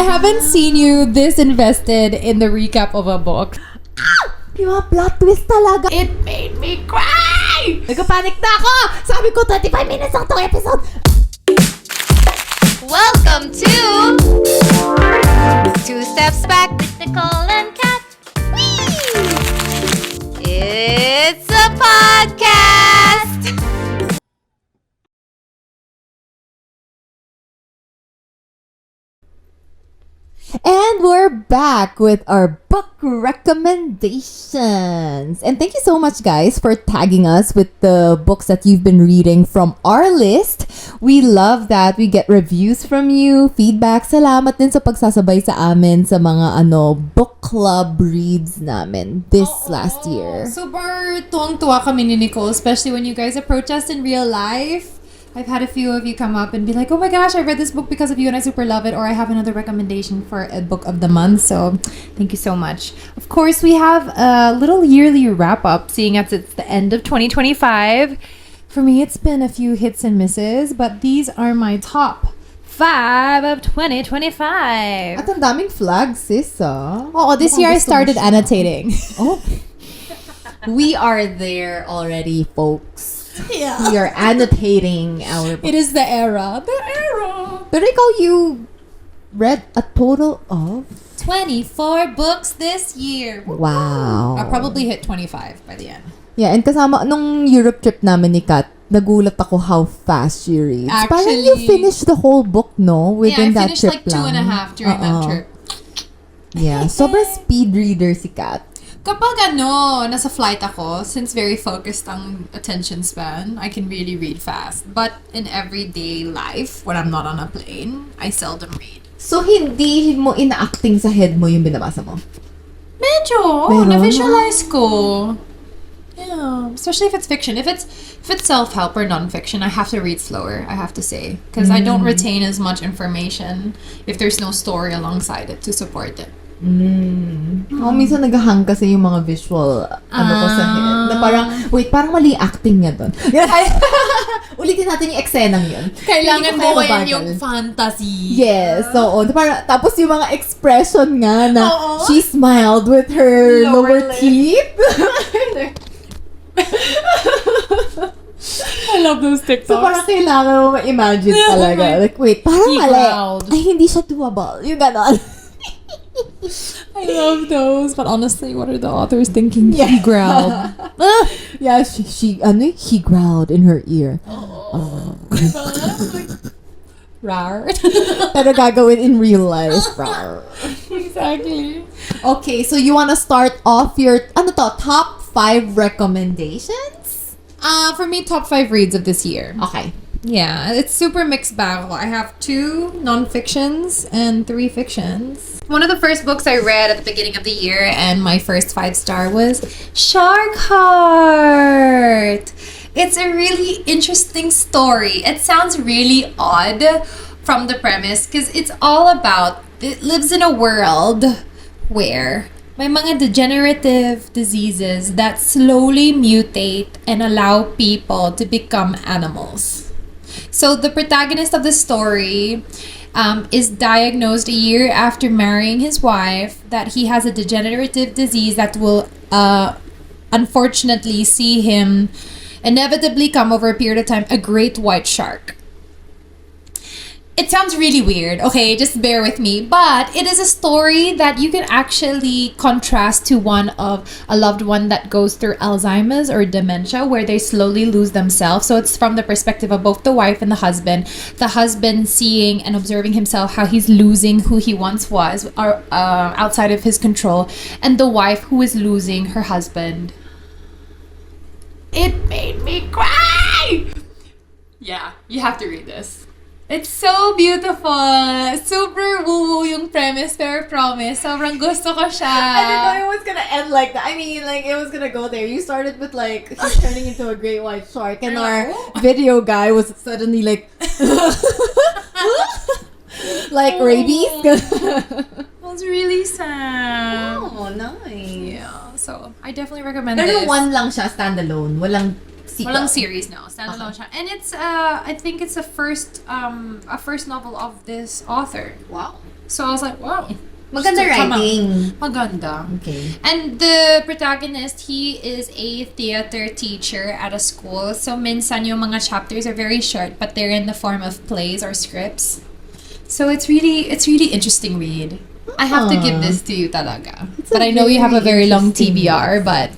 I haven't seen you this invested in the recap of a book. Yung mga plot twist talaga. It made me cry! Nagpapanik na ako! Sabi ko, 25 minutes ang tong episode! Welcome to Two Steps Back with Nicole and Kat. Whee! It's a podcast! And we're back with our book recommendations. And thank you so much, guys, for tagging us with the books that you've been reading from our list. We love that. We get reviews from you, feedback. Salamat din sa pagsasabay sa amin sa mga book club reads namin this last year. Super tuwang-tuwa kami ni Nicole, especially when you guys approach us in real life. I've had a few of you come up and be like, oh my gosh, I read this book because of you and I super love it, or I have another recommendation for a book of the month. So thank you so much. Of course, we have a little yearly wrap-up, seeing as it's the end of 2025. For me, it's been a few hits and misses, but these are my top 5 of 2025. At ang daming flags, sis, Oh, this year I started annotating. Oh. We are there already, folks. Yeah. We are annotating our book. It is the era. The era. Pero ikaw, you read a total of 24 books this year. Wow. I'll probably hit 25 by the end. Yeah, and kasama, nung Europe trip namin ni Kat, nagulat ako how fast she reads. Parang you finished the whole book, no? Within that trip like 2.5 during that trip. Yeah, sobrang speed reader si Kat. Kapag nasa flight ako, since very focused ang attention span, I can really read fast. But in everyday life, when I'm not on a plane, I seldom read. So, hindi mo ina-acting sa head mo yung binabasa mo? Medyo. Meron? Na-visualize ko. Yeah. Especially if it's fiction. If it's self-help or non-fiction, I have to read slower, I have to say. Because I don't retain as much information if there's no story alongside it to support it. Minsan naghahang kasi yung mga visual ko sa head. Na parang, parang mali acting niya doon. Ulitin natin yung eksenang yun. Kailangan mo ngayon yung fantasy. Yes, so parang, tapos yung mga expression nga na she smiled with her lower teeth. I love those TikToks. So parang kailangan mo ma-imagine talaga. Like, wait, parang mali. Ay, hindi siya doable. Yung ganon. I love those, but honestly, what are the authors thinking? Yeah. He growled. Yeah, he growled in her ear. Rar. Pero gagawin in real life. Rar. Exactly. Okay, so you wanna start off your top 5 recommendations? For me, top 5 reads of this year. Okay. Yeah, it's super mixed bag. I have 2 non-fictions and 3 fictions. One of the first books I read at the beginning of the year, and my first 5-star, was Shark Heart. It's a really interesting story. It sounds really odd from the premise because it's all about, it lives in a world where may mga degenerative diseases that slowly mutate and allow people to become animals. So the protagonist of the story is diagnosed a year after marrying his wife that he has a degenerative disease that will unfortunately see him inevitably come over a period of time a great white shark. It sounds really weird, okay? Just bear with me. But it is a story that you can actually contrast to one of a loved one that goes through Alzheimer's or dementia, where they slowly lose themselves. So it's from the perspective of both the wife and the husband. The husband seeing and observing himself, how he's losing who he once was, or outside of his control. And the wife who is losing her husband. It made me cry! Yeah, you have to read this. It's so beautiful. Super woo-woo yung premise, pero promise, sobrang gusto ko siya. I didn't know it was gonna end like that. I mean, like, it was gonna go there. You started with, like, he's turning into a great white shark, and our video guy was suddenly like, like rabies. It was really sad. Oh, nice. Yeah, so I definitely recommend Pero this. one lang siya, standalone. Walang sequel. Walang series, no. Standalone siya. And it's, I think it's a first novel of this author. Wow. So I was like, wow. Maganda writing. Maganda. Okay. And the protagonist, he is a theater teacher at a school. So minsan yung mga chapters are very short, but they're in the form of plays or scripts. So it's really interesting read. I have to give this to you talaga. But I know you have a very long TBR, but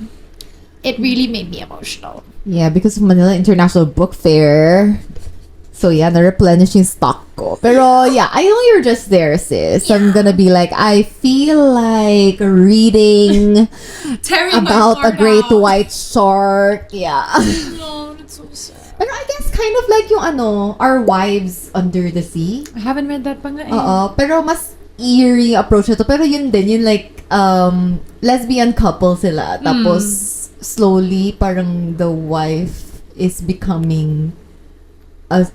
it really made me emotional. Yeah, because of Manila International Book Fair. So yeah, na-replenish yung stock ko. Pero yeah, I know you're just there, sis. Yeah. I'm gonna be like, I feel like reading about a great white shark. Yeah. No, it's so sad. Pero I guess kind of like yung Our Wives Under the Sea. I haven't read that pa nga eh. Oo, pero mas eerie approach ito. Pero yun din, yun like, lesbian couple sila. Tapos, slowly, parang the wife is becoming a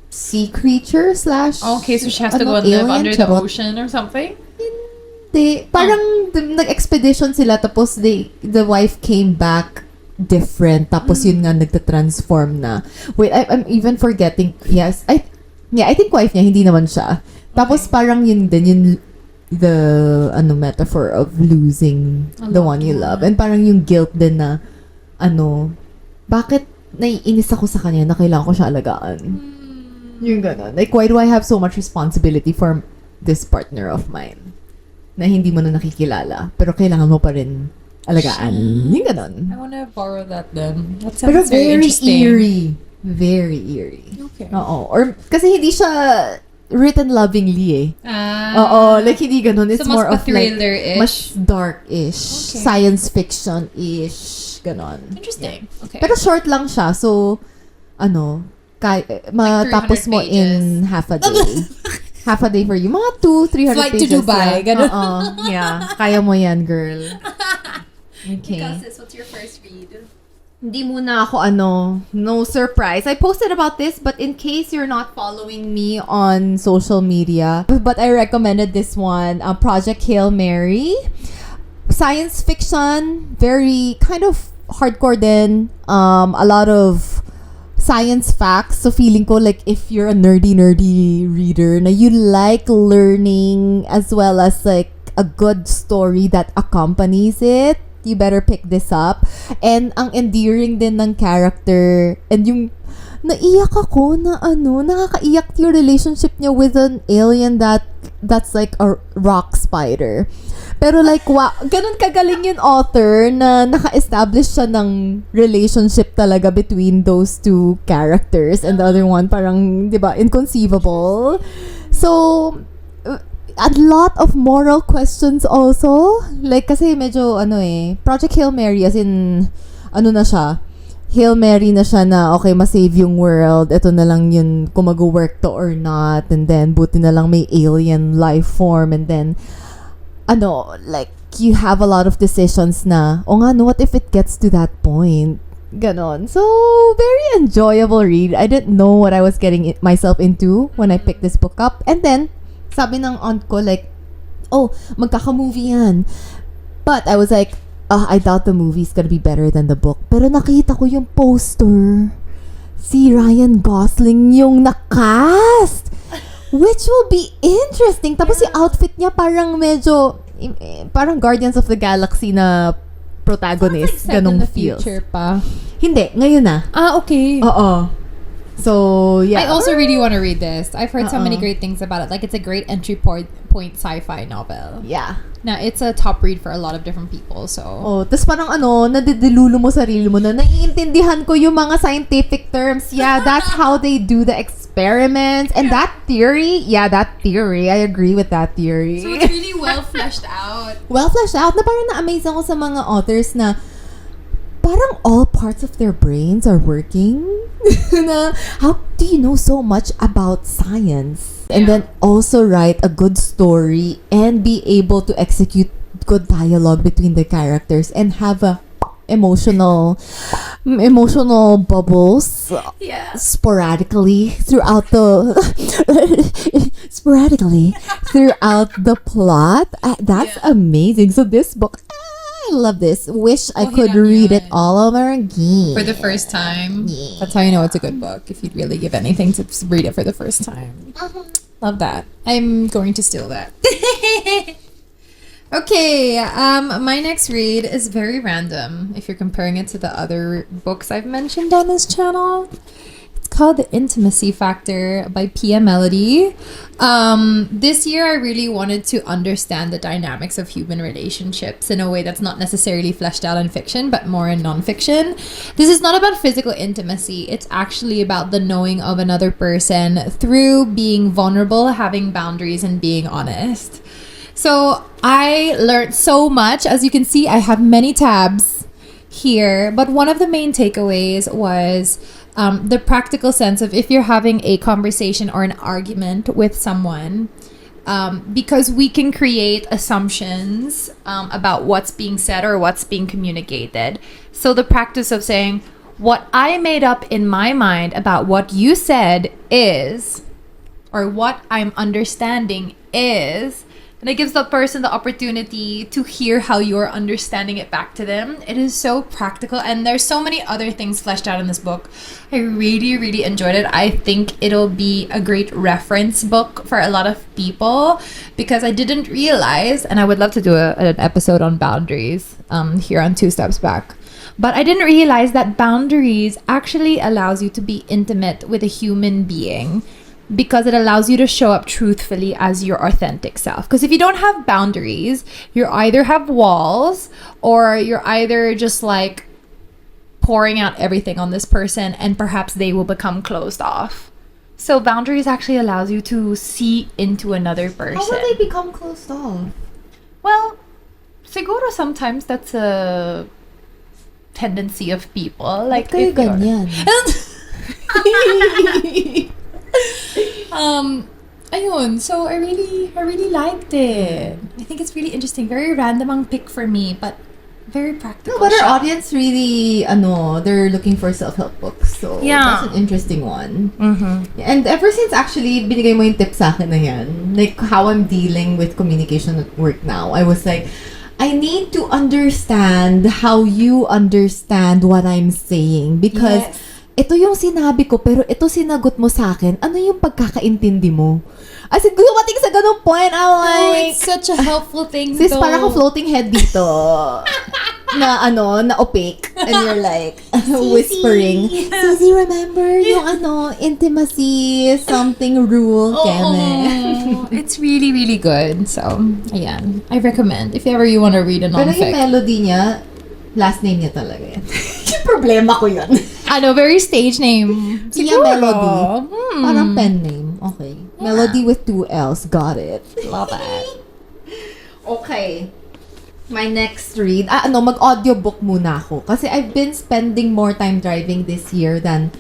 sea creature slash okay, so she has to go and live under the ocean or something? Hindi. Parang nag-expedition sila tapos the wife came back different tapos yun nga nagta-transform na. Wait, I'm even forgetting. Yes. I think wife niya hindi naman siya. Tapos parang yun din yung the metaphor of losing the one you love. And parang yung guilt din na bakit naiinis ako sa kanya na kailangan ko siya alagaan. Yung gano'n. Like, why do I have so much responsibility for this partner of mine? Na hindi mo na nakikilala. Pero kailangan mo pa rin alagaan. Yung gano'n. I wanna borrow that then. That Pero sounds very interesting. eerie. Very eerie. Okay. Oo. Or, kasi hindi siya written lovingly eh. Oo. Like, hindi gano'n. It's so more of like, thriller-ish? mas dark-ish. Okay. Science fiction-ish. Gano'n. Interesting. Okay. Pero short lang siya. So, matapos mo in half a day. Half a day for you. Mga 200-300 Flight pages. to Dubai. Ganun. Yeah. Kaya mo yan, girl. Okay. What's your first read? Hindi muna ako no surprise. I posted about this, but in case you're not following me on social media, but I recommended this one, Project Hail Mary. Science fiction, very kind of hardcore din. A lot of science facts. So feeling ko like if you're a nerdy reader na you like learning as well as like a good story that accompanies it, you better pick this up. And ang endearing din ng character and yung naiyak ako na nakakaiyak yung relationship niya with an alien that's like a rock spider. Pero like, wow, ganun kagaling yung author na naka-establish siya ng relationship talaga between those two characters and the other one parang, di ba, inconceivable. So, a lot of moral questions also. Like, kasi medyo, Project Hail Mary as in, na siya, Hail Mary na siya na, okay, masave yung world. Ito na lang yun, kung mag-work to or not. And then, buti na lang may alien life form. And then, like, you have a lot of decisions na, what if it gets to that point? Ganon. So, very enjoyable read. I didn't know what I was getting myself into when I picked this book up. And then, sabi ng aunt ko, like, magkaka-movie yan. But I was like, I doubt the movie's gonna be better than the book. Pero nakita ko yung poster. Si Ryan Gosling yung nakast. Which will be interesting. Tapos si outfit niya parang medyo, parang Guardians of the Galaxy na protagonist. Like ganong feels. Future pa. Hindi, ngayon na. Okay. Oo. So, yeah. I also really want to read this. I've heard so many great things about it. Like, it's a great entry point sci-fi novel. Yeah. Now, it's a top read for a lot of different people, so... Tapos parang nadidilulo mo sarili mo na naiintindihan ko yung mga scientific terms. Yeah, that's how they do the experiments. And that theory, I agree with that theory. So, it's really well fleshed out. Well fleshed out. Na parang na-amaze ako sa mga authors na parang all parts of their brains are working. Na, how do you know so much about science? And then also write a good story and be able to execute good dialogue between the characters and have a emotional bubbles sporadically throughout the plot. That's amazing. So this book, I love this. Wish I could read it all over again. For the first time. Yeah. That's how you know it's a good book. If you'd really give anything to read it for the first time. Love that. I'm going to steal that. Okay, my next read is very random if you're comparing it to the other books I've mentioned on this channel. It's called The Intimacy Factor by Pia Melody. This year I really wanted to understand the dynamics of human relationships in a way that's not necessarily fleshed out in fiction, but more in nonfiction. This is not about physical intimacy. It's actually about the knowing of another person through being vulnerable, having boundaries, and being honest. So I learned so much. As you can see, I have many tabs here, but one of the main takeaways was the practical sense of if you're having a conversation or an argument with someone, because we can create assumptions about what's being said or what's being communicated. So the practice of saying, what I made up in my mind about what you said is, or what I'm understanding is, and it gives the person the opportunity to hear how you're understanding it back to them. It is so practical, and there's so many other things fleshed out in this book. I really, really enjoyed it. I think it'll be a great reference book for a lot of people, because I didn't realize, and I would love to do an episode on boundaries here on Two Steps Back. But I didn't realize that boundaries actually allows you to be intimate with a human being, because it allows you to show up truthfully as your authentic self. Because if you don't have boundaries, you either have walls, or you're either just like pouring out everything on this person, and perhaps they will become closed off. So boundaries actually allows you to see into another person. How will they become closed off? Well, siguro sometimes that's a tendency of people. Like, Ba't kayo ganyan? Ayun, so I really liked it. I think it's really interesting. Very random ang pick for me, but very practical. No, but siya. our audience really, they're looking for self-help books. So Yeah. that's an interesting one. Mm-hmm. And ever since actually binigay mo yung tip sa akin na yan, like how I'm dealing with communication at work now, I was like, I need to understand how you understand what I'm saying, because Yes. ito yung sinabi ko, pero ito sinagot mo sa akin. Ano yung pagkakaintindi mo? As in, dumating sa ganung point, I'm Oh, like, it's such a helpful thing. sis, though. parang ako floating head dito. na opaque. And you're like, whispering, Sisi, remember yung intimacy, something rule, keme. It's really, really good. So, ayan. I recommend. If ever you want to read a Pero yung non-fic. melody niya, last name niya talaga yan. Yung problema ko yun. Very stage name. Siya Melody. Hmm. Parang pen name. Okay. Yeah. Melody with 2 L's. Got it. Love it. Okay. My next read. Mag-audiobook muna ako. Kasi I've been spending more time driving this year than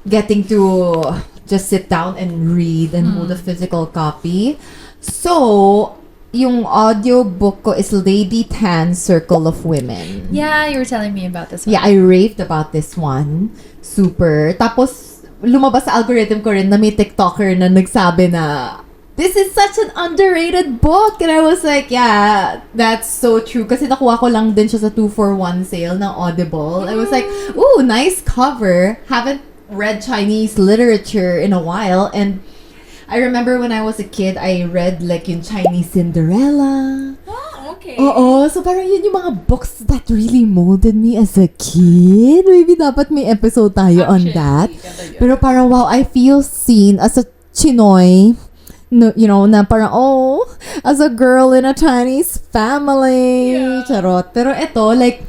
getting to just sit down and read and hold a physical copy. So, yung audiobook ko is Lady Tan's Circle of Women. Yeah, you were telling me about this one. Yeah, I raved about this one. Super. Tapos, lumabas sa algorithm ko rin na may TikToker na nagsabi na, this is such an underrated book. And I was like, yeah, that's so true. Kasi nakuha ko lang din siya sa 2-for-1 sale ng Audible. I was like, ooh, nice cover. Haven't read Chinese literature in a while. And I remember when I was a kid, I read like yung Chinese Cinderella. Oh, okay. Oo, so parang yun yung mga books that really molded me as a kid. Maybe dapat may episode tayo on that. Pero parang wow, I feel seen as a Chinoy. No, na parang, as a girl in a Chinese family. Yeah. Charot. Pero ito, like,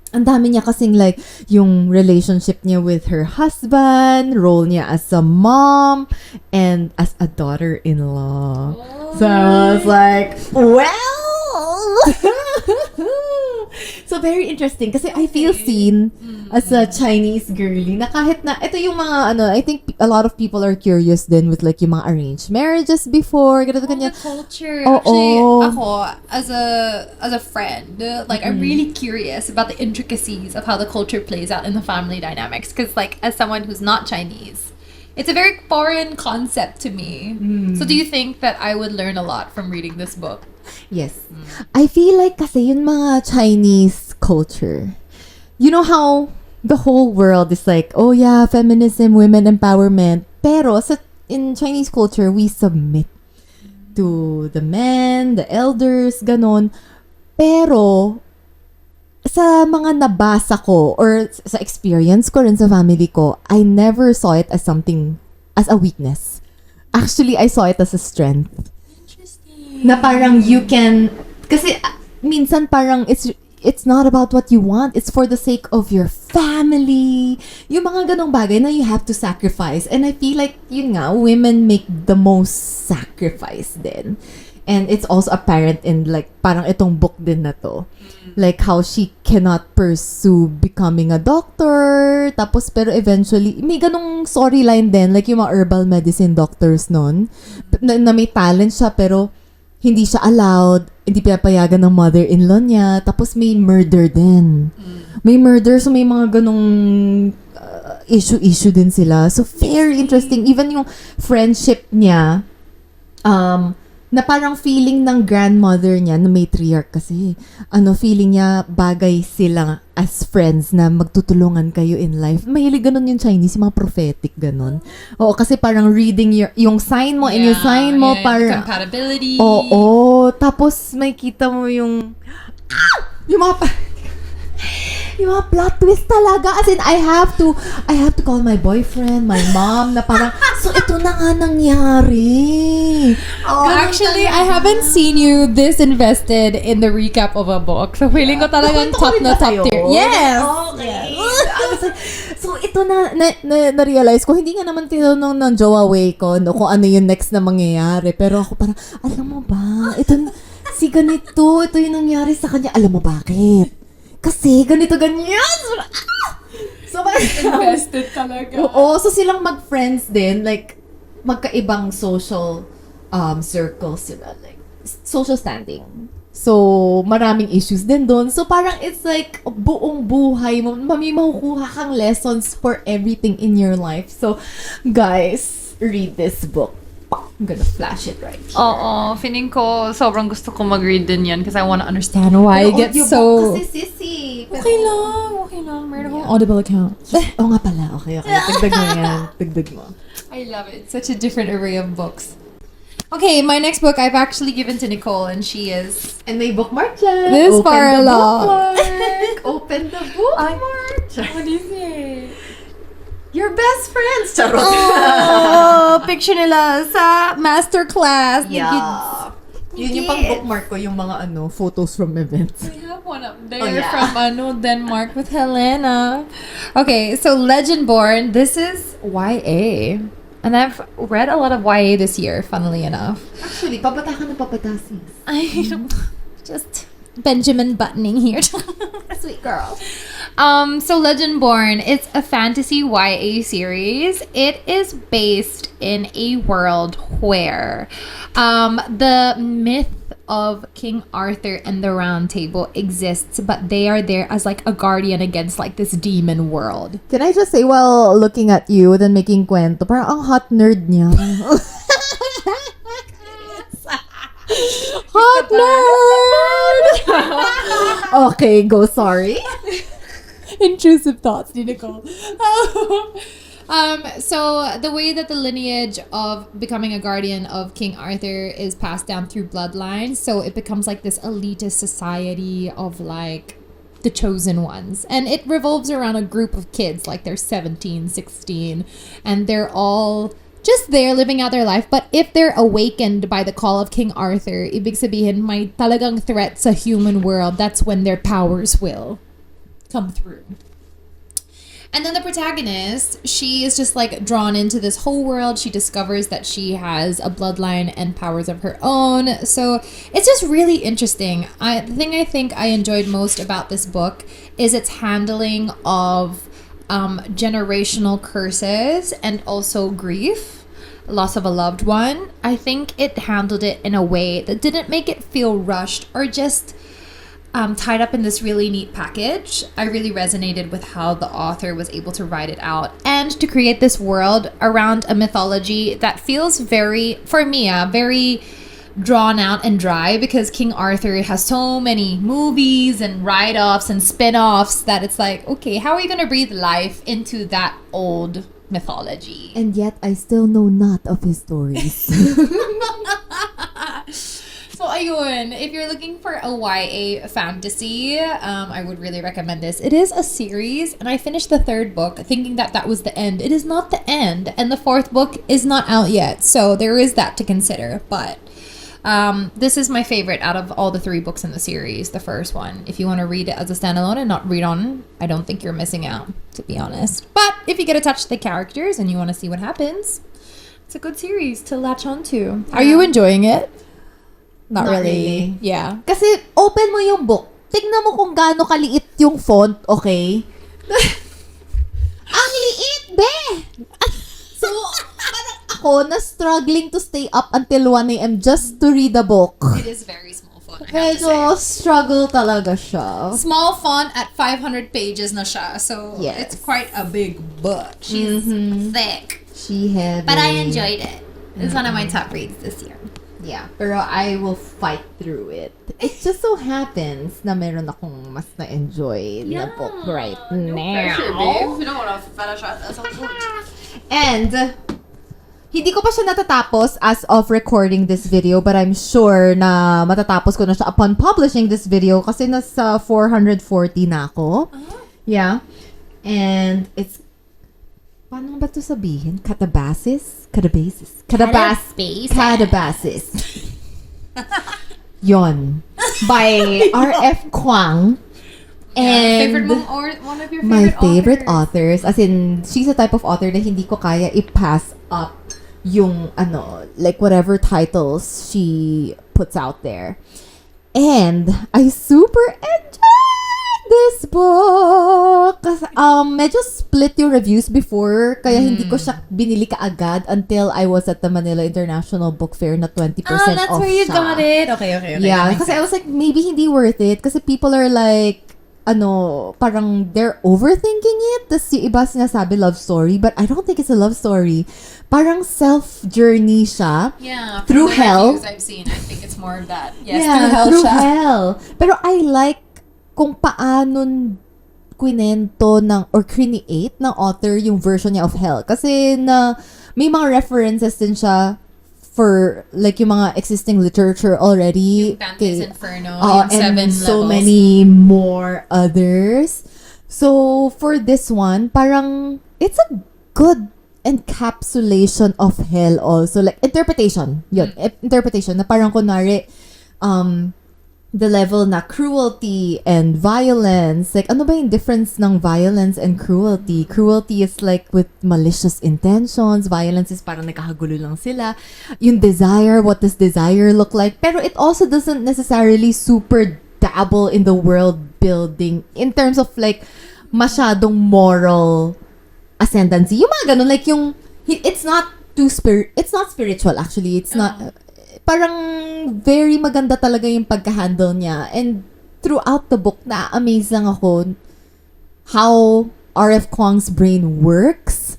ang dami niya kasing like, yung relationship niya with her husband, role niya as a mom, and as a daughter-in-law. So I was like, so very interesting kasi I feel seen as a Chinese girly na kahit na ito yung mga I think a lot of people are curious then with like yung mga arranged marriages before ganito The ganyan. culture. Oo. Actually, ako, as a friend, like, I'm really curious about the intricacies of how the culture plays out in the family dynamics. Because, like, as someone who's not Chinese, it's a very foreign concept to me. So do you think that I would learn a lot from reading this book? Yes. I feel like kasi yung mga Chinese culture, you know how the whole world is like, oh yeah, feminism, women empowerment. Pero sa in Chinese culture, we submit to the men, the elders, ganon. Pero, sa mga nabasa ko or sa experience ko rin sa family ko, I never saw it as something, as a weakness. Actually, I saw it as a strength. Interesting. Na parang you can, kasi minsan parang it's not about what you want. It's for the sake of your family. Yung mga ganong bagay na you have to sacrifice. And I feel like, yun nga, women make the most sacrifice din. And it's also apparent in like, parang itong book din na to. Like how she cannot pursue becoming a doctor. Tapos pero eventually, may ganong storyline din. Like yung mga herbal medicine doctors nun. Na may talent siya pero hindi siya allowed, hindi pinapayagan ng mother-in-law niya, tapos may murder din. May murder, so may mga ganong issue din sila. So, very interesting. Even yung friendship niya, na parang feeling ng grandmother niya, na matriarch kasi, feeling niya bagay sila as friends na magtutulungan kayo in life. Mahilig ganun yung Chinese, yung mga prophetic ganun. Oo, kasi parang reading yung sign mo and yung sign mo, parang compatibility. Oo, tapos may kita mo yung yung mga plot twist talaga. As in, I have to call my boyfriend, my mom, na parang, so ito na nga nangyari. Oh, actually, I haven't seen you this invested in the recap of a book. So, feeling ko talagang top na top tier. Yes! Okay. So, ito na-realize ko, hindi nga naman tinanong ng Joaway ko kung ano yung next na mangyayari. Pero ako parang, alam mo ba, ito yung nangyari sa kanya. Alam mo bakit? Kasi ganito, ganyan. So, Invested talaga. Oo, so silang mag-friends din, like, magkaibang social circles sila, like, social standing. So, maraming issues din doon. So, parang it's like, buong buhay mo, may makukuha kang lessons for everything in your life. So, guys, read this book. I'm gonna flash it right here. Oo, feeling ko sobrang gusto ko mag-read din yan because I want to understand why I get so... Kasi sisi. Okay lang. Meron akong Audible account. Oo nga pala. Okay. Dagdag mo yan. Dagdag mo. I love it. Such a different array of books. Okay, my next book I've actually given to Nicole and she is... And may bookmark dyan. This Open far the along. bookmark. Open the bookmark. What do you say? Your best friends. Charot. Oh, picture nila sa masterclass. Yeah. Yun yung pang bookmark ko, yung mga photos from events. We have one up there from Denmark with Helena. Okay, so Legendborn, this is YA. And I've read a lot of YA this year, funnily enough. Actually, pabata ka na pabata, sis. I just Benjamin buttoning here. Sweet girl. So Legendborn, it's a fantasy YA series. It is based in a world where the myth of King Arthur and the Round Table exists, but they are there as like a guardian against like this demon world. Can I just say, while looking at you, then making kwento, parang ang hot nerd niya. Hot nerd! Okay, go, sorry. Intrusive thoughts, Nicole. So the way that the lineage of becoming a guardian of King Arthur is passed down through bloodlines, so it becomes like this elitist society of like the chosen ones, and it revolves around a group of kids, like they're 17, 16, and they're all just there living out their life. But if they're awakened by the call of King Arthur, ibig sabihin may talagang threat sa human world, that's when their powers will come through. And then the protagonist, she is just like drawn into this whole world. She discovers that she has a bloodline and powers of her own. So it's just really interesting. The thing I think I enjoyed most about this book is its handling of generational curses and also grief, loss of a loved one. I think it handled it in a way that didn't make it feel rushed or just tied up in this really neat package. I really resonated with how the author was able to write it out and to create this world around a mythology that feels very, for me, very drawn out and dry, because King Arthur has so many movies and write-offs and spin-offs that it's like, okay, how are you going to breathe life into that old mythology. And yet, I still know not of his stories. So, ayun, if you're looking for a YA fantasy, I would really recommend this. It is a series, and I finished the 3rd book thinking that that was the end. It is not the end, and the 4th book is not out yet, so there is that to consider. But this is my favorite out of all the 3 books in the series, the first one. If you want to read it as a standalone and not read on, I don't think you're missing out, to be honest. But if you get attached to the characters and you want to see what happens, it's a good series to latch onto. Are you enjoying it? Not really. Yeah. Kasi open mo yung book. Tignan mo kung gaano kaliit yung font, okay? Ang liit, be! So, parang ako na struggling to stay up until 1 a.m. just to read the book. It is very small font, I have to Medyo say. struggle talaga siya. Small font at 500 pages na siya. So, Yes. it's quite a big book. She's thick. She heavy. But I enjoyed it. It's one of my top reads this year. Yeah, pero I will fight through it. It just so happens na meron akong mas na-enjoy na book right now. You don't want to finish it. That's good. And, hindi ko pa siya natatapos as of recording this video, but I'm sure na matatapos ko na siya upon publishing this video kasi nasa 440 na ako. Yeah. And it's, paano ba ito sabihin? Katabasis? Katabasis. Yon. By R.F. Kwang. And One of your my favorite authors. As in, she's a type of author na hindi ko kaya i-pass up yung, like whatever titles she puts out there. And I super enjoyed this book. Medyo split yung reviews before, kaya hindi ko siya binili kaagad until I was at the Manila International Book Fair na 20% off siya. That's where you got it. Okay. Yeah, kasi I was like, maybe hindi worth it. Kasi people are like, parang they're overthinking it. Tapos yung iba sinasabi love story, but I don't think it's a love story. Parang self-journey siya. Yeah. Through hell. Reviews I've seen, I think it's more of that. Yes, Yeah, through through hell. hell. Pero I like kung paano kwento ng or create ng author yung version niya of hell. Kasi na may mga references din siya for like yung mga existing literature already. Dante's Inferno, And yung 7 so levels. many more others. So for this one, parang it's a good encapsulation of hell also. Like interpretation. Yun. Interpretation na parang kunwari the level na cruelty and violence. Like, ano ba yung difference ng violence and cruelty? Cruelty is like with malicious intentions. Violence is parang nagkakagulo lang sila. Yung desire, what does desire look like? Pero it also doesn't necessarily super dabble in the world building in terms of like masyadong moral ascendancy. Yung mga ganun, like yung, it's not spiritual actually. It's not, parang very maganda talaga yung pagka-handle niya. And throughout the book, na-amaze lang ako how R.F. Kwang's brain works.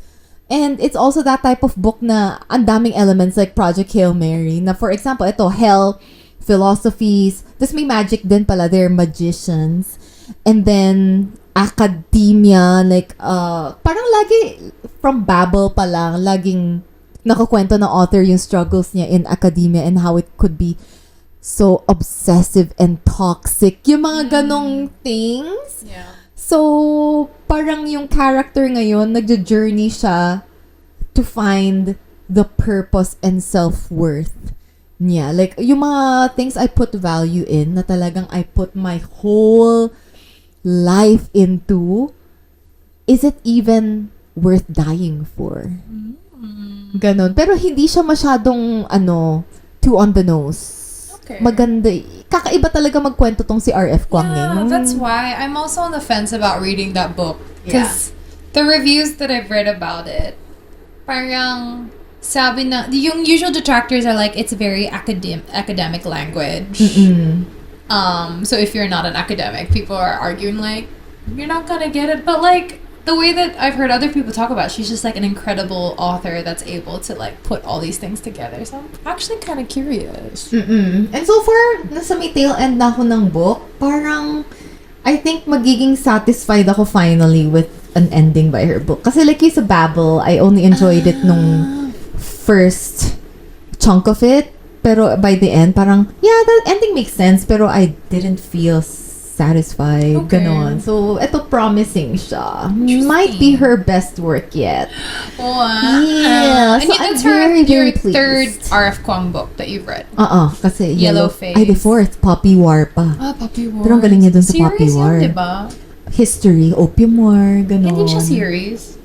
And it's also that type of book na ang daming elements like Project Hail Mary. Na for example, ito, hell, philosophies, tapos may magic din pala, they're magicians. And then, academia, like, parang lagi, from Babel pa lang, laging nakakwento ng author yung struggles niya in academia and how it could be so obsessive and toxic. Yung mga ganong things. Yeah. So, parang yung character ngayon, nagja-journey siya to find the purpose and self-worth niya. Like, yung mga things I put value in, na talagang I put my whole life into, is it even worth dying for? Ganon. Pero hindi siya masyadong, too on the nose. Okay. Maganda. Kakaiba talaga magkwento tong si R.F. Kwang. Yeah, that's why I'm also on the fence about reading that book. Because the reviews that I've read about it, parang sabi na, yung usual detractors are like, it's very academic language. So if you're not an academic, people are arguing like, you're not gonna get it. But like, the way that I've heard other people talk about, she's just like an incredible author that's able to like put all these things together. So I'm actually kind of curious. And so far, nasa may tail end na ako ng book, parang I think magiging satisfied ako finally with an ending by her book. Kasi like yung sa Babel, I only enjoyed it nung first chunk of it. Pero by the end, parang, yeah, the ending makes sense. Pero I didn't feel satisfied. Okay. Ganon. So, ito promising siya. Might be her best work yet. Wow. Yeah. And So, that's I'm your very pleased. third R.F. Kuang book that you've read. Kasi Yellow Face. Ay, the fourth. Poppy War pa. Poppy War. Pero ang galing niya dun sa Poppy War. Series yun, diba? History, Opium War, ganon. Hindi siya series.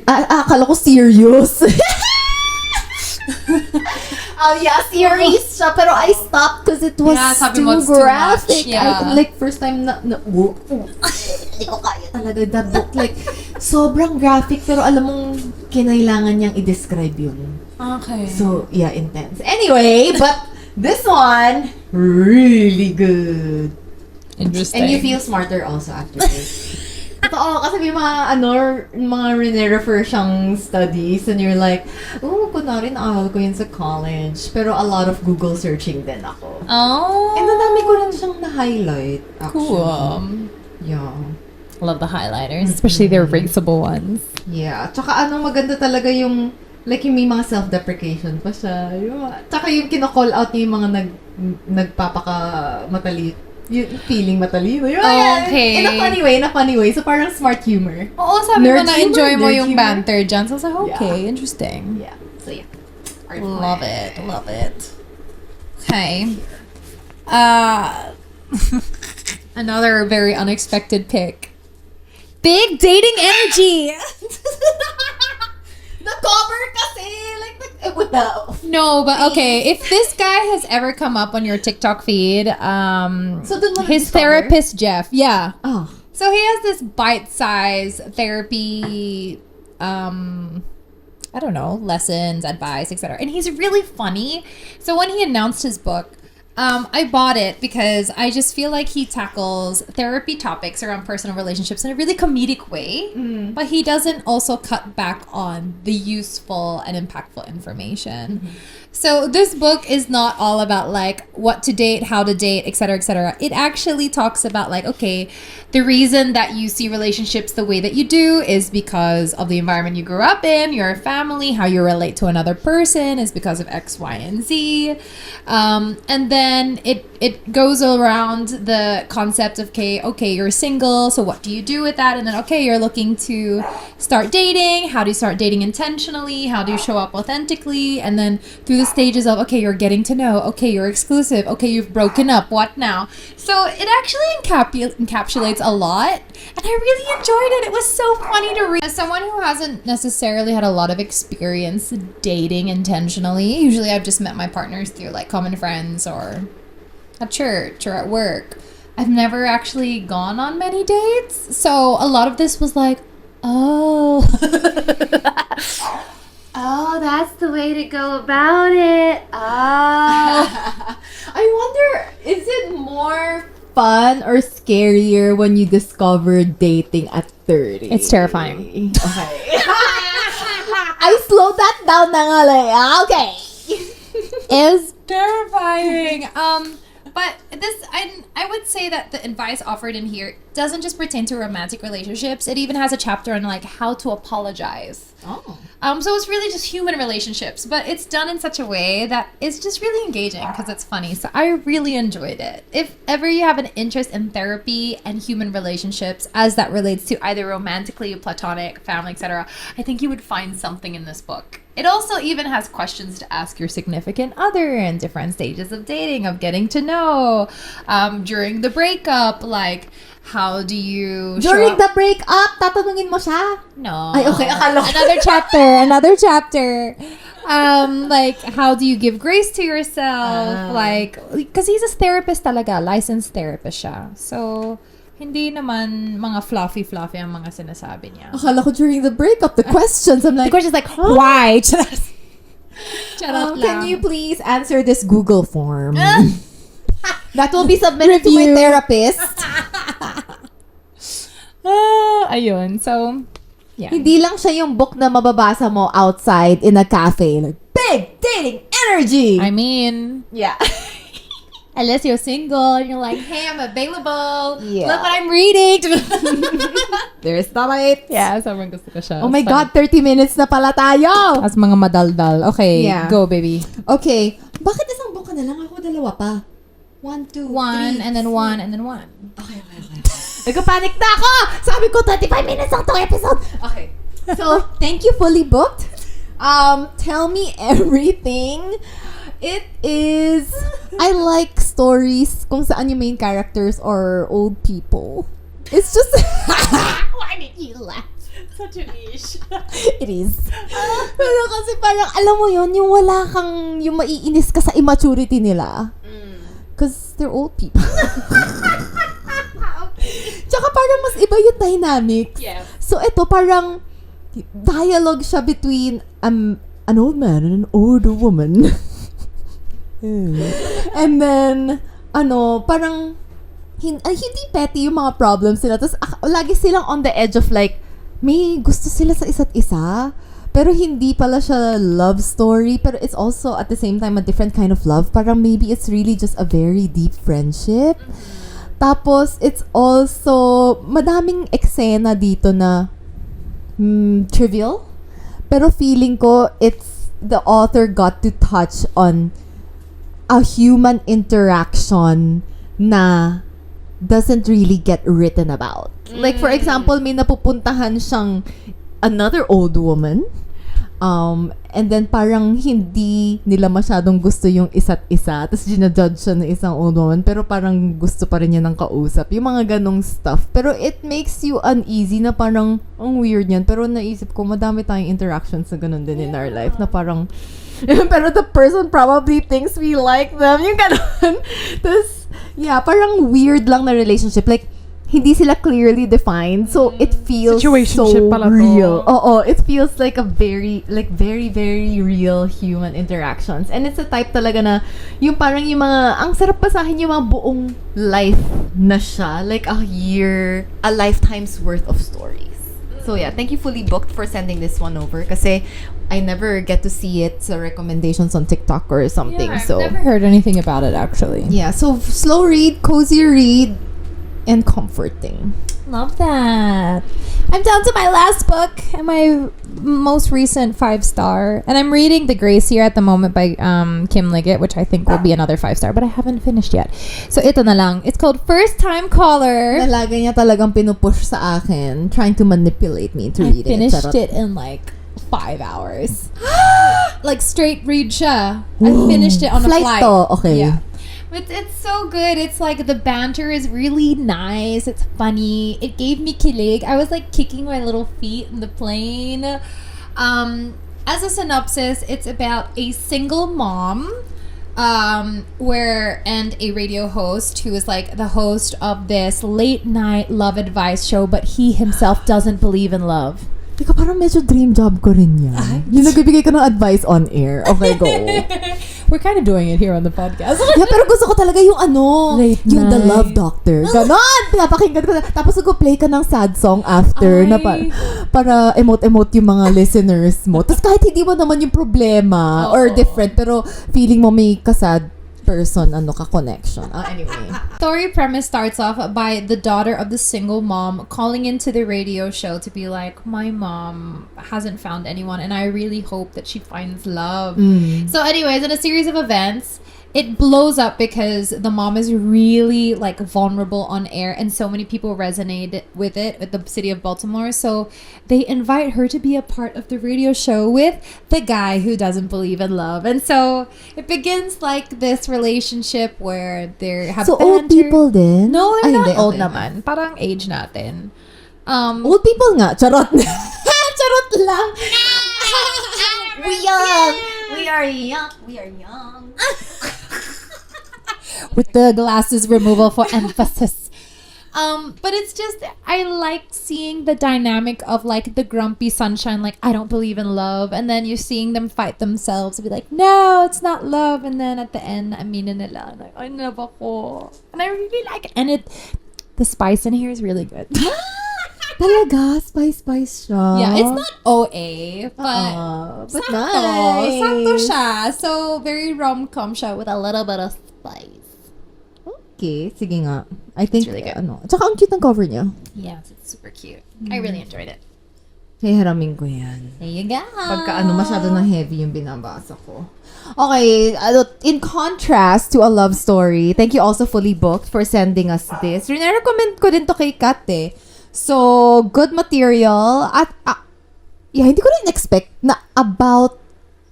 Akala ko serious. Oh yeah, series siya. Pero I stopped because it was sabi too mo, it's too graphic. much. Yeah. Like, first time hindi ko kaya talaga that book. Like, sobrang graphic. Pero alam mong, kinailangan niyang i-describe yun. Okay. So, yeah, intense. Anyway, but this one, really good. Interesting. And you feel smarter also after this. Totoo, kasi may mga refer siyang studies and you're like, kunwari naaral ko yun sa college. Pero a lot of Google searching din ako. Oh. And nadami ko rin siyang na-highlight, actually. Cool. Yeah. Love the highlighters, especially the erasable ones. Yeah. Tsaka maganda talaga yung, like yung may mga self-deprecation pa siya. Tsaka yung kino-call out niya yung mga nagpapaka-matali. Yung feeling matalino. Okay. In a funny way. So, parang smart humor. Oo, sabi mo Nerd na-enjoy humor, mo nerd yung humor. banter dyan. So, I was like, okay, interesting. Yeah. So, yeah. Love it. Okay. Another very unexpected pick. Big dating energy! The cover kasi, what the... No, but okay. If this guy has ever come up on your TikTok feed, So, dun mo his na-discover? therapist, Jeff, yeah. Oh. So he has this bite-sized therapy, I don't know, lessons, advice, etc. And he's really funny. So when he announced his book, I bought it because I just feel like he tackles therapy topics around personal relationships in a really comedic way, but he doesn't also cut back on the useful and impactful information. So this book is not all about like what to date, how to date, etc., etc. It actually talks about like, okay, the reason that you see relationships the way that you do is because of the environment you grew up in, your family, how you relate to another person is because of X, Y, and Z. And then it goes around the concept of, okay, you're single, so what do you do with that? And then, okay, you're looking to start dating. How do you start dating intentionally? How do you show up authentically? And then through the stages of, okay, you're getting to know, okay, you're exclusive, okay, you've broken up, what now? So it actually encapsulates a lot, and I really enjoyed it. It was so funny to read. As someone who hasn't necessarily had a lot of experience dating intentionally, usually I've just met my partners through like common friends or at church or at work. I've never actually gone on many dates, so a lot of this was like, oh. Oh, that's the way to go about it. Oh. I wonder, is it more fun or scarier when you discover dating at 30? It's terrifying. Okay. I slowed that down na nga like, okay. Is terrifying. But this, I would say that the advice offered in here doesn't just pertain to romantic relationships. It even has a chapter on like how to apologize. Oh. So it's really just human relationships, but it's done in such a way that it's just really engaging because it's funny. So I really enjoyed it. If ever you have an interest in therapy and human relationships as that relates to either romantically, platonic, family, etc., I think you would find something in this book. It also even has questions to ask your significant other in different stages of dating, of getting to know, during the breakup, like how do you During the breakup, tatanungin mo siya? No. Ay, okay, akala ko. Another chapter. Like, how do you give grace to yourself? Like, because he's a therapist talaga, licensed therapist siya. So, hindi naman mga fluffy ang mga sinasabi niya. Akala ko during the breakup, the questions, I'm like, The question's like, why? Charot can lang. you please answer this Google form? That will be submitted to my Review. therapist. Ayun. So, yeah. Hindi lang siya yung book na mababasa mo outside in a cafe. Like, big dating energy! I mean, yeah. unless you're single and you're like, hey, I'm available. Yeah. Look what I'm reading. There's the light. Yeah, sobrang gusto ko siya. Oh my God, 30 minutes na pala tayo! As mga madaldal. Okay, Yeah. go baby. Okay, bakit isang book ka na lang? Ako dalawa pa. 1, 2, 3, One, and then 4. one, and then one. Okay. Nagka-panic na ako! Sabi ko, 35 minutes ang tong episode! Okay. So, thank you, Fully Booked. Tell me everything. It is... I like stories kung saan yung main characters are old people. It's just... Why did you laugh? Such a niche. It is. Pero kasi parang, alam mo yon yung wala kang, yung maiinis ka sa immaturity nila. Because they're old people. Tsaka parang mas iba yung dynamics. Yeah. So ito parang dialogue siya between an old man and an older woman. And then, parang hindi petty yung mga problems nila. Tapos lagi silang on the edge of like, may gusto sila sa isa't isa. Pero hindi pala siya love story. Pero it's also at the same time a different kind of love. Parang maybe it's really just a very deep friendship. Tapos it's also madaming eksena dito na trivial. Pero feeling ko it's the author got to touch on a human interaction na doesn't really get written about. Like for example, may napupuntahan siyang another old woman. And then parang hindi nila masyadong gusto yung isa't isa. Tapos ginajudge siya ng isang old woman. Pero parang gusto pa rin niya ng kausap. Yung mga ganong stuff. Pero it makes you uneasy na parang, ang weird yan. Pero naisip ko, madami tayong interactions na ganon din in our life. Na parang, pero the person probably thinks we like them. Yung ganon. Tapos, yeah, parang weird lang na relationship. Like, hindi sila clearly defined. So, it feels Situationship so pala to. real. Oo, it feels like a very, very real human interactions. And it's a type talaga na, yung parang yung mga, ang sarap basahin yung mga buong life na siya. Like a lifetime's worth of stories. So yeah, thank you Fully Booked for sending this one over. Kasi I never get to see it sa recommendations on TikTok or something. I've So never heard anything about it actually. yeah, so slow read, cozy read, and comforting. Love that. I'm down to my last book and my most recent 5-star. And I'm reading The Grace Year at the moment by Kim Liggett, which I think will be another 5-star, but I haven't finished yet. So ito na lang. It's called First Time Caller. Talaga niya talagang pinupush sa akin, trying to manipulate me into I reading it. finished Charot. it in like 5 hours. Like straight read siya. I finished it on a flight. to, okay. Yeah. But it's so good. It's like the banter is really nice. It's funny. It gave me kilig. I was like kicking my little feet in the plane. As a synopsis, it's about a single mom and a radio host who is like the host of this late night love advice show, but he himself doesn't believe in love. Teka, parang medyo dream job ko rin yan. Yung nagbibigay ko ng advice on air. Okay, go. We're kind of doing it here on the podcast. Yeah, pero gusto ko talaga yung Late yung The night. Love Doctor. Ganon! Pinapakinggan ko na. Tapos nag-play ka ng sad song after na para emote-emote yung mga listeners mo. Tapos kahit hindi mo naman yung problema or different, pero feeling mo may kasad person, ka-connection. Anyway. Story premise starts off by the daughter of the single mom calling into the radio show to be like, my mom hasn't found anyone and I really hope that she finds love. So anyways, in a series of events, it blows up because the mom is really like vulnerable on air and so many people resonate with it at the city of Baltimore. So they invite her to be a part of the radio show with the guy who doesn't believe in love. And so it begins like this relationship where they have So, banter. old people din? No, they're Ay, not hindi, old okay. naman. Parang age natin. Old people nga. Charot. Charot lang. We are young. With the glasses removal for emphasis. But it's just, I like seeing the dynamic of like the grumpy sunshine, like I don't believe in love, and then you're seeing them fight themselves and be like, no, it's not love, and then at the end, aminin nila, like, I never ko. And I really like it. And the spice in here is really good. Talaga? Spice siya. Yeah, it's not OA, but but sakto. nice. Sakto siya. So, very rom-com siya with a little bit of spice. Okay, sige nga. I think, really good. Tsaka ang cute ng cover niya. Yes, it's super cute. I really enjoyed it. Kaya haramin ko yan. There you go. Pagka masyado na heavy yung binabasa ko. Okay, in contrast to a love story, thank you also Fully Booked for sending us this. Recommend ko din to kay Kat eh. So, good material. At, hindi ko rin expect na about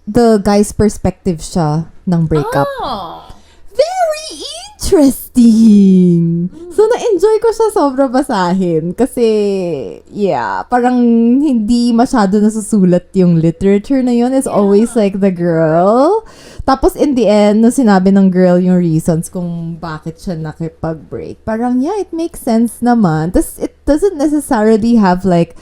the guy's perspective siya ng breakup. Oh. Very interesting! So, na-enjoy ko siya sobra basahin. Kasi, parang hindi masyado nasusulat yung literature na yun. It's always like the girl. Tapos, in the end, no sinabi ng girl yung reasons kung bakit siya nakipag-break. Parang, it makes sense naman. Tapos, it doesn't necessarily have like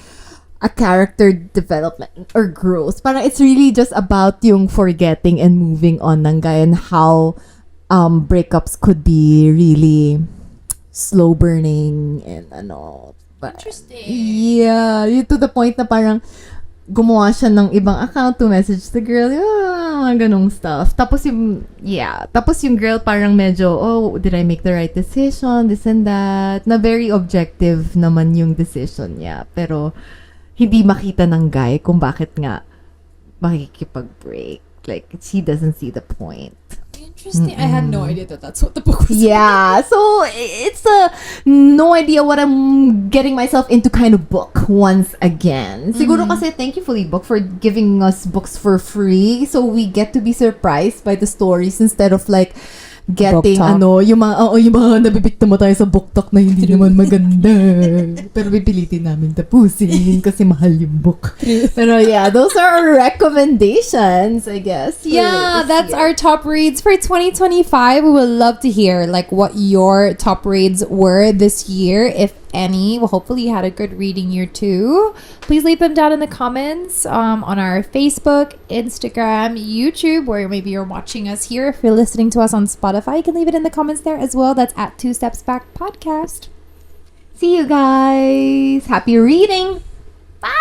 a character development or growth. Parang, it's really just about yung forgetting and moving on ng guy and how breakups could be really slow burning and Interesting. Yeah, to the point na parang gumawa siya ng ibang account to message the girl, mga ganong stuff. Tapos yung girl parang medyo, did I make the right decision, this and that, na very objective naman yung decision niya. Pero hindi makita ng guy kung bakit nga makikipag-break. Like, she doesn't see the point. Interesting. I had no idea that that's what the book was Yeah, so it's no idea what I'm getting myself into kind of book once again. Siguro kasi thank you Fully Book for giving us books for free so we get to be surprised by the stories instead of like getting yung mga nabibiktima tayo sa book talk na hindi naman maganda. Pero pipilitin namin tapusin kasi mahal yung book. Pero those are our recommendations, I guess. Yeah, that's our top reads for 2025. We would love to hear like what your top reads were this year, if any. Well, hopefully you had a good reading year too. Please leave them down in the comments on our Facebook, Instagram, YouTube, where maybe you're watching us here. If you're listening to us on Spotify, you can leave it in the comments there as well. That's at 2 Steps Back Podcast. See you guys. Happy reading. Bye.